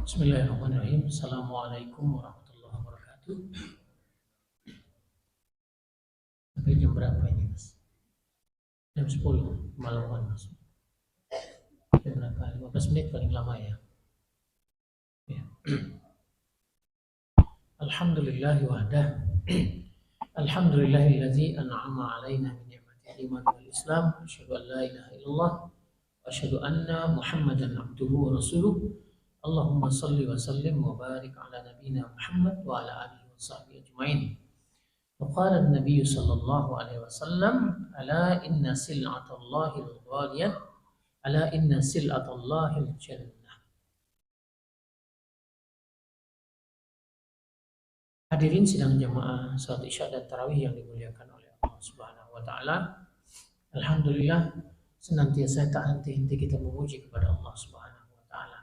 Bismillahirrahmanirrahim. Assalamualaikum warahmatullahi wabarakatuh. Sampai jam berapa ini, Mas? Jam 10 malam kan, Mas? Jam berapa? 15 menit paling lama ya. Ya. Alhamdulillahi wahdah. Alhamdulillahillazi an'ama alaina min ni'matil iman wal islam. Asyhadu an la ilaha illallah wa asyhadu anna Muhammadan abduhu wa rasuluh. Allahumma salli wa sallim wa barik ala nabiyyina Muhammad wa ala alihi wa sahbihi ajmain. وقال النبي صلى الله عليه وسلم ألا إن سلعة الله الغالية ألا إن سلعة الله الجنة. Hadirin sidang jamaah salat Isya dan Tarawih yang dimuliakan oleh Allah Subhanahu wa taala. Alhamdulillah senantiasa tak henti-henti kita memuji kepada Allah Subhanahu wa taala.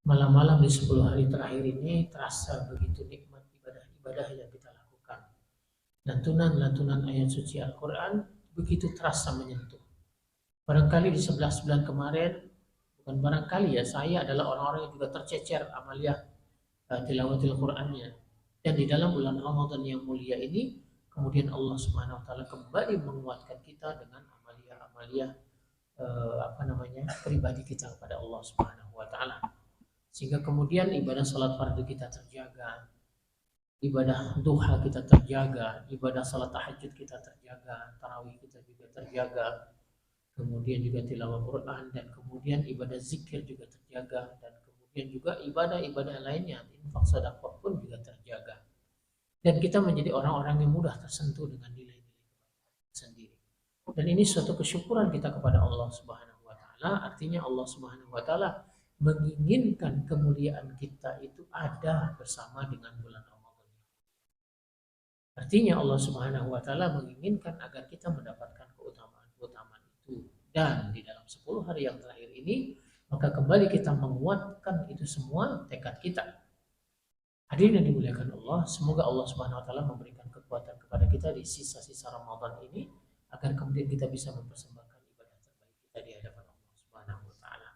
Malam-malam di 10 hari terakhir ini terasa begitu nikmat ibadah-ibadah yang kita lakukan. Lantunan-lantunan ayat suci Al-Quran begitu terasa menyentuh. Barangkali di 11 bulan kemarin, bukan barangkali ya, saya adalah orang-orang yang juga tercecer amaliyah tilawatil Qurannya. Dan di dalam bulan Ramadan yang mulia ini, kemudian Allah Subhanahu wa taala kembali menguatkan kita dengan amaliyah-amaliyah pribadi kita kepada Allah Subhanahu wa taala. Sehingga kemudian ibadah salat fardu kita terjaga, ibadah duha kita terjaga, ibadah salat tahajud kita terjaga, tarawih kita juga terjaga, kemudian juga tilawah Quran, dan kemudian ibadah zikir juga terjaga, dan kemudian juga ibadah-ibadah lainnya, infak sedekah pun juga terjaga. Dan kita menjadi orang-orang yang mudah tersentuh dengan nilai-nilai sendiri. Dan ini suatu kesyukuran kita kepada Allah Subhanahu wa taala. Artinya Allah Subhanahu wa taala menginginkan kemuliaan kita itu ada bersama dengan bulan Ramadan. Artinya Allah Subhanahu wa taala menginginkan agar kita mendapatkan keutamaan-keutamaan itu. Dan di dalam 10 hari yang terakhir ini, maka kembali kita menguatkan itu semua tekad kita. Hadirin yang dimuliakan Allah, semoga Allah Subhanahu wa taala memberikan kekuatan kepada kita di sisa-sisa Ramadan ini agar kemudian kita bisa mempersembahkan ibadah terbaik kita di hadapan Allah Subhanahu wa taala.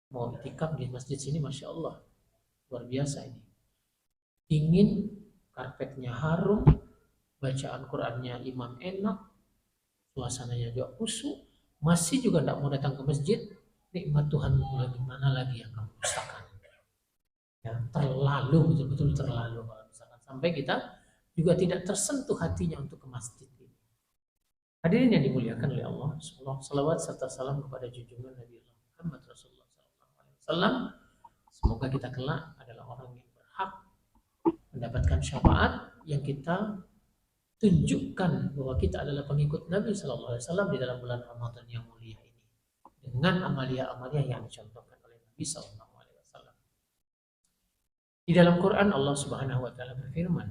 Mau itikaf di masjid sini, Masya Allah, luar biasa ini. Dingin, karpetnya harum, bacaan Qurannya imam enak, suasananya juga khusyuk, masih juga tidak mau datang ke masjid. Nikmat Tuhan lagi mana lagi yang kamu dustakan? Ya, terlalu, betul-betul terlalu kalau misalkan sampai kita juga tidak tersentuh hatinya untuk ke masjid ini. Hadirin yang dimuliakan oleh Allah, salawat serta salam kepada junjungan Nabi Muhammad Rasulullah SAW. Semoga kita kelak adalah orang yang berhak mendapatkan syafaat yang kita tunjukkan bahwa kita adalah pengikut Nabi SAW di dalam bulan Ramadan yang mulia ini dengan amaliyah-amaliyah yang dicontohkan oleh Nabi SAW. Di dalam Quran Allah Subhanahu wa taala berfirman,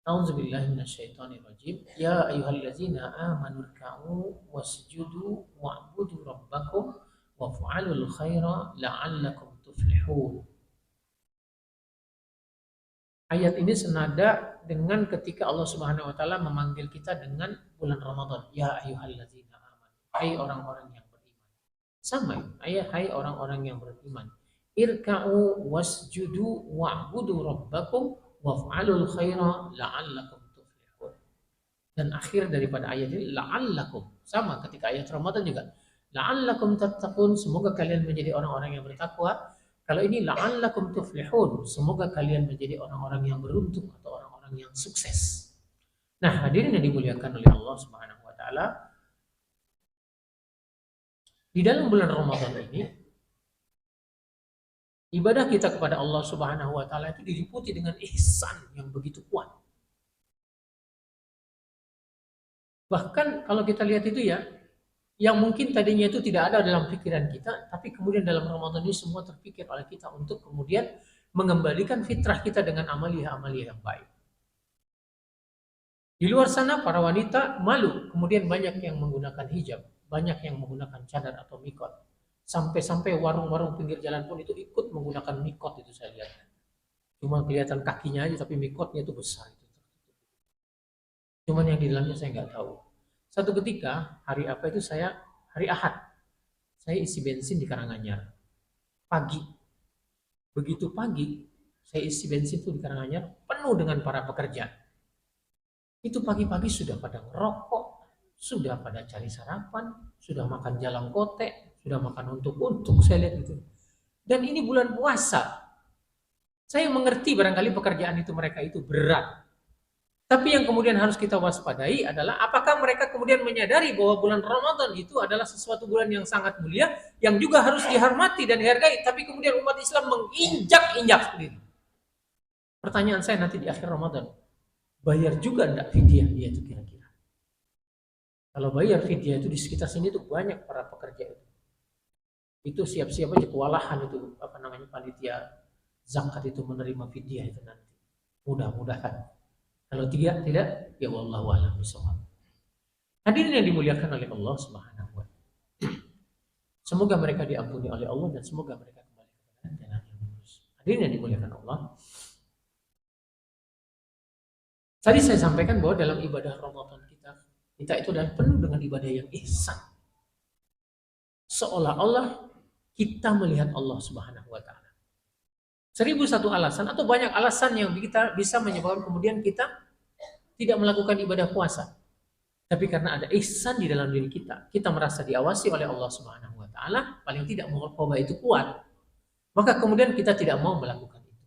A'udzubillahi minasyaitonirrajim. Ya ayyuhallazina amanu ruk'u wasjudu wa'budu rabbakum waf'alul khaira la'allakum tuflihun. Ayat ini senada dengan ketika Allah Subhanahu wa taala memanggil kita dengan bulan Ramadan. Ya ayyuhallazina amanu. Hai orang-orang yang beriman. Sama ayat hai orang-orang yang beriman. Irka'u wasjudu wa'budu rabbakum waf'alul khaira la'allakum tuflihun. Dan akhir daripada ayat ini la'allakum. Sama ketika ayat Ramadan juga. La'allakum tattaqun, semoga kalian menjadi orang-orang yang bertakwa. Kalau ini la'allakum tuflihun, semoga kalian menjadi orang-orang yang beruntung atau orang-orang yang sukses. Nah, hadirin yang dimuliakan oleh Allah Subhanahu wa taala, di dalam bulan Ramadan ini ibadah kita kepada Allah Subhanahu wa taala itu diliputi dengan ihsan yang begitu kuat. Bahkan kalau kita lihat itu ya, yang mungkin tadinya itu tidak ada dalam pikiran kita, tapi kemudian dalam Ramadan ini semua terpikir oleh kita untuk kemudian mengembalikan fitrah kita dengan amaliyah-amaliyah yang baik. Di luar sana para wanita malu, kemudian banyak yang menggunakan hijab, banyak yang menggunakan cadar atau mikot. Sampai-sampai warung-warung pinggir jalan pun itu ikut menggunakan mikot, itu saya lihat. Cuma kelihatan kakinya aja, tapi mikotnya itu besar. Cuman yang di dalamnya saya nggak tahu. Satu ketika hari apa itu hari Ahad, saya isi bensin di Karanganyar pagi. Begitu pagi, saya isi bensin itu di Karanganyar penuh dengan para pekerja. Itu pagi-pagi sudah pada ngerokok, sudah pada cari sarapan, sudah makan jalang kote, sudah makan untuk saya lihat itu. Dan ini bulan puasa. Saya mengerti barangkali pekerjaan itu mereka itu berat. Tapi yang kemudian harus kita waspadai adalah apakah mereka kemudian menyadari bahwa bulan Ramadan itu adalah sesuatu bulan yang sangat mulia, yang juga harus dihormati dan dihargai, tapi kemudian umat Islam menginjak-injak sendiri. Pertanyaan saya nanti di akhir Ramadan, bayar juga enggak fidyah? Iya itu kira-kira. Kalau bayar fidyah itu di sekitar sini tuh banyak para pekerja itu. Itu siap-siap aja kewalahan itu, panitia zakat itu menerima fidyah itu nanti. Mudah-mudahan. Kalau tidak, ya wallahu a'lam bishawab. Hadirin yang dimuliakan oleh Allah Subhanahu wa taala. Semoga mereka diampuni oleh Allah dan semoga mereka kembali kepada jalan yang lurus. Hadirin yang dimuliakan Allah. Tadi saya sampaikan bahwa dalam ibadah Ramadan kita itu adalah penuh dengan ibadah yang ihsan. Seolah-olah kita melihat Allah Subhanahu wa taala. 1001 alasan atau banyak alasan yang kita bisa menyebabkan kemudian kita tidak melakukan ibadah puasa. Tapi karena ada ihsan di dalam diri kita merasa diawasi oleh Allah Subhanahu wa taala, paling tidak muraqabah itu kuat. Maka kemudian kita tidak mau melakukan itu.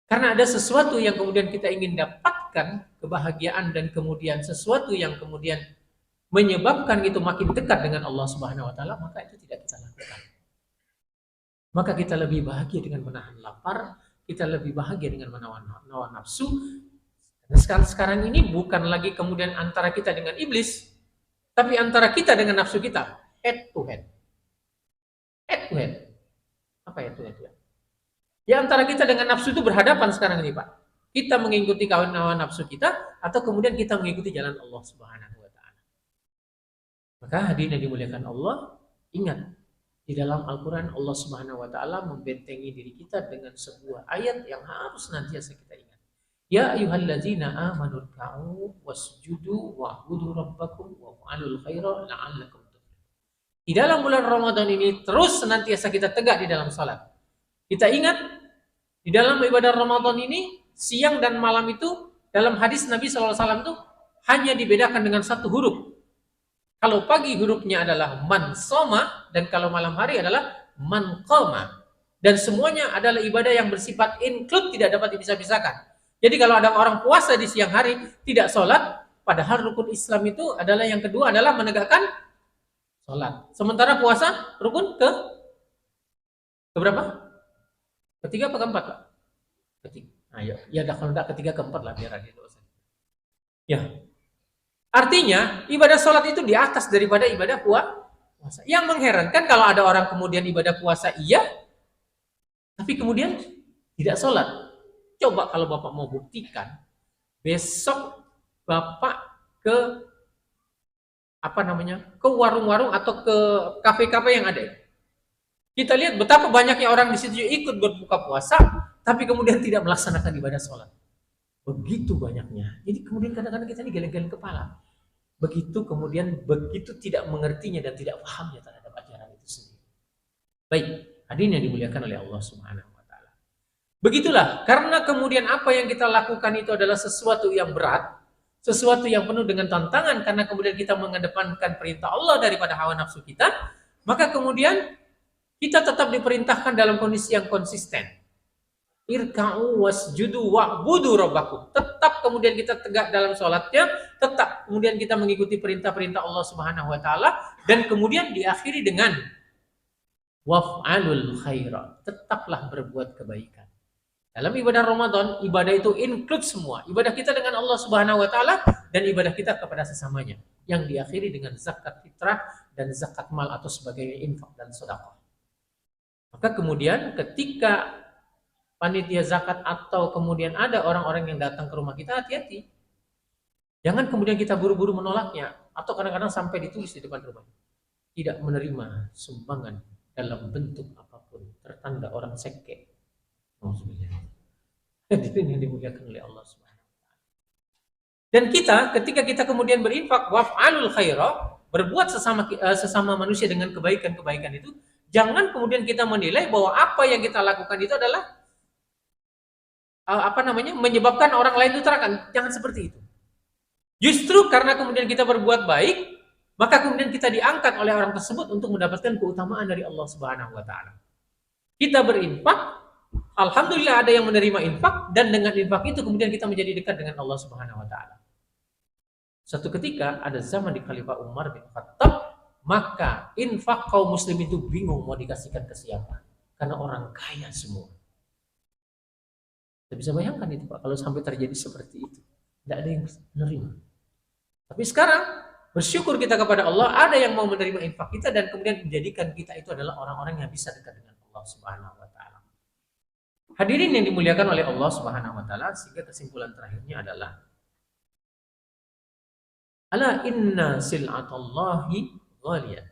Karena ada sesuatu yang kemudian kita ingin dapatkan, kebahagiaan dan kemudian sesuatu yang kemudian menyebabkan itu makin dekat dengan Allah Subhanahu wa taala, maka itu tidak kita lakukan. Maka kita lebih bahagia dengan menahan lapar, kita lebih bahagia dengan menawan nafsu. Dan sekarang ini bukan lagi kemudian antara kita dengan iblis, tapi antara kita dengan nafsu kita, head to head. Head to head. Apa head to head? Ya antara kita dengan nafsu itu berhadapan sekarang ini, Pak. Kita mengikuti kawan nafsu kita, atau kemudian kita mengikuti jalan Allah Subhanahu wa taala. Maka hadirin yang dimuliakan Allah, ingat di dalam Al-Quran Allah Subhanahu wa taala membentengi diri kita dengan sebuah ayat yang harus nantiasa kita ingat. Ya ayyuhalladzina amanu ruk'u wasjudu wa'budu rabbakum waf'alul khaira la'allakum tuflihun. Di dalam bulan Ramadan ini terus senantiasa kita tegak di dalam salat. Kita ingat di dalam ibadah Ramadan ini siang dan malam itu dalam hadis Nabi SAW itu hanya dibedakan dengan satu huruf. Kalau pagi hurufnya adalah man soma dan kalau malam hari adalah man qama. Dan semuanya adalah ibadah yang bersifat include, tidak dapat dipisah-pisahkan. Jadi kalau ada orang puasa di siang hari tidak sholat, padahal rukun Islam itu adalah yang kedua adalah menegakkan sholat. Sementara puasa rukun ke berapa? Ketiga apa keempat, Pak? Ketiga. Nah, ya kalau enggak ketiga keempat lah biar ada dosa. Ya. Artinya ibadah sholat itu di atas daripada ibadah puasa. Yang mengherankan kalau ada orang kemudian ibadah puasa iya, tapi kemudian tidak sholat. Coba kalau Bapak mau buktikan, besok Bapak ke ke warung-warung atau ke kafe-kafe yang ada. Kita lihat betapa banyaknya orang di situ ikut berbuka puasa, tapi kemudian tidak melaksanakan ibadah sholat. Begitu banyaknya. Jadi kemudian kadang-kadang kita ini geleng-geleng kepala. Begitu tidak mengertinya dan tidak pahamnya terhadap ajaran itu sendiri. Baik, hadirin yang dimuliakan oleh Allah Subhanahu wa taala. Begitulah, karena kemudian apa yang kita lakukan itu adalah sesuatu yang berat, sesuatu yang penuh dengan tantangan karena kemudian kita mengedepankan perintah Allah daripada hawa nafsu kita, maka kemudian kita tetap diperintahkan dalam kondisi yang konsisten. Irka'u wasjudu wa'budu rabbakum. Tetap kemudian kita tegak dalam sholatnya, tetap kemudian kita mengikuti perintah-perintah Allah Subhanahu wa taala dan kemudian diakhiri dengan waf'alul khaira. Tetaplah berbuat kebaikan. Dalam ibadah Ramadan, ibadah itu include semua. Ibadah kita dengan Allah Subhanahu wa taala dan ibadah kita kepada sesamanya yang diakhiri dengan zakat fitrah dan zakat mal atau sebagai infak dan sedekah. Maka kemudian ketika panitia zakat atau kemudian ada orang-orang yang datang ke rumah kita, hati-hati. Jangan kemudian kita buru-buru menolaknya atau kadang-kadang sampai ditulis di depan rumah. Tidak menerima sumbangan dalam bentuk apapun, tertanda orang seke. Hadirin yang dimuliakan oleh Allah Subhanahu wa taala. Dan kita ketika kita kemudian berinfak waf'alul khaira, berbuat sesama manusia dengan kebaikan-kebaikan itu, jangan kemudian kita menilai bahwa apa yang kita lakukan itu adalah menyebabkan orang lain itu terangkan. Jangan seperti itu. Justru karena kemudian kita berbuat baik, maka kemudian kita diangkat oleh orang tersebut untuk mendapatkan keutamaan dari Allah Subhanahu wa taala. Kita berinfak, alhamdulillah ada yang menerima infak, dan dengan infak itu kemudian kita menjadi dekat dengan Allah Subhanahu wa taala. Suatu ketika ada zaman di Khalifah Umar bin Khattab, maka infak kaum muslim itu bingung mau dikasihkan ke siapa, karena orang kaya semua. Kita bisa bayangkan itu Pak, kalau sampai terjadi seperti itu, tidak ada yang menerima. Tapi sekarang bersyukur kita kepada Allah, ada yang mau menerima infak kita dan kemudian menjadikan kita itu adalah orang-orang yang bisa dekat dengan Allah Subhanahu wa taala. Hadirin yang dimuliakan oleh Allah Subhanahu wa taala, sehingga kesimpulan terakhirnya adalah ala inna sil'atallahi ghaliyah.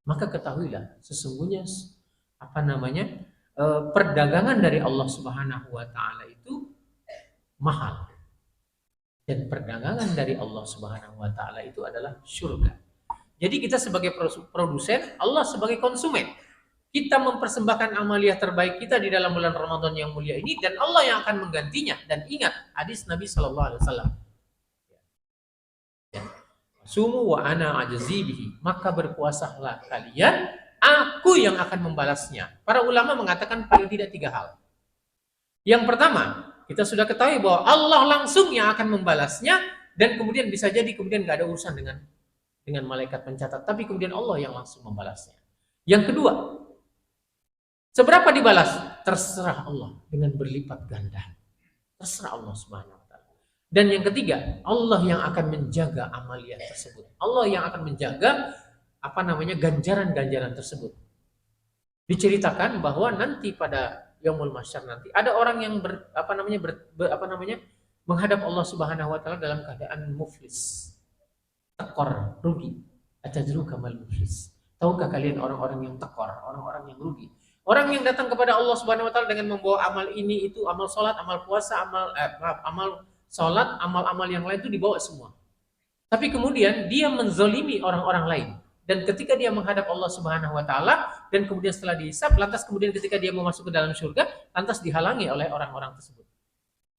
Maka ketahuilah sesungguhnya perdagangan dari Allah Subhanahu wa taala itu mahal. Dan perdagangan dari Allah Subhanahu wa taala itu adalah surga. Jadi kita sebagai produsen, Allah sebagai konsumen. Kita mempersembahkan amaliyah terbaik kita di dalam bulan Ramadan yang mulia ini, dan Allah yang akan menggantinya. Dan ingat hadis Nabi sallallahu alaihi wasallam. Sumu wa ana ajzi bihi. Maka berpuasalah kalian, aku yang akan membalasnya. Para ulama mengatakan paling tidak 3 hal. Yang pertama, kita sudah ketahui bahwa Allah langsung yang akan membalasnya, dan kemudian bisa jadi kemudian nggak ada urusan dengan malaikat pencatat, tapi kemudian Allah yang langsung membalasnya. Yang kedua, seberapa dibalas? Terserah Allah dengan berlipat ganda. Terserah Allah Subhanahu wa taala. Dan yang ketiga, Allah yang akan menjaga amaliyah tersebut. Allah yang akan menjaga ganjaran-ganjaran tersebut. Diceritakan bahwa nanti pada Yaumul Mahsyar nanti ada orang yang menghadap Allah Subhanahu wa taala dalam keadaan muflis, tekor, rugi. Atadruka mal muflis? Tahukah kalian orang-orang yang tekor, orang-orang yang rugi? Orang yang datang kepada Allah Subhanahu wa taala dengan membawa amal ini itu, amal salat, amal puasa, amal yang lain itu dibawa semua. Tapi kemudian dia menzolimi orang-orang lain. Dan ketika dia menghadap Allah Subhanahu wa taala, dan kemudian setelah dihisab, lantas kemudian ketika dia mau masuk ke dalam surga, lantas dihalangi oleh orang-orang tersebut.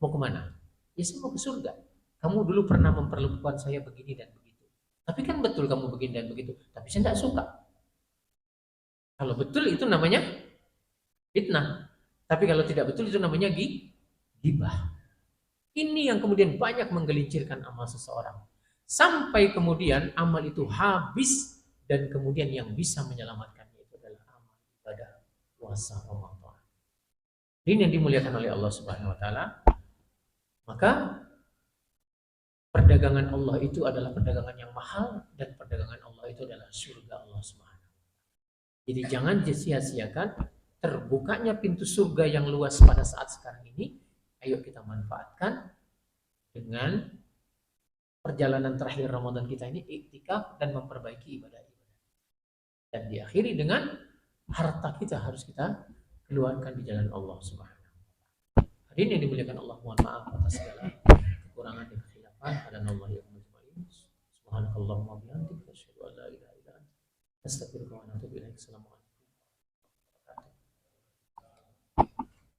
Mau kemana? Ya saya mau ke surga. Kamu dulu pernah memperlakukan saya begini dan begitu. Tapi kan betul kamu begini dan begitu. Tapi saya tidak suka. Kalau betul itu namanya fitnah. Tapi kalau tidak betul itu namanya ghibah. Ini yang kemudian banyak menggelincirkan amal seseorang. Sampai kemudian amal itu habis, dan kemudian yang bisa menyelamatkannya itu adalah amal ibadah puasa Ramadan. Ini yang dimuliakan oleh Allah Subhanahu wa taala. Maka perdagangan Allah itu adalah perdagangan yang mahal, dan perdagangan Allah itu adalah surga Allah Subhanahu wa taala. Jadi jangan sia-siakan terbukanya pintu surga yang luas pada saat sekarang ini. Ayo kita manfaatkan dengan perjalanan terakhir Ramadan kita ini, iktikaf dan memperbaiki ibadah. Dan diakhiri dengan harta kita harus kita keluarkan di jalan Allah Subhanahu wa taala. Hadirin yang dimuliakan Allah, mohon maaf atas segala kekurangan dan kekhilafan. Hadanallahu wa iyyakum. Subhanakallahumma wa bihamdika asyhadu an la ilaha illa anta astaghfiruka wa atubu ilaik. Assalamualaikum.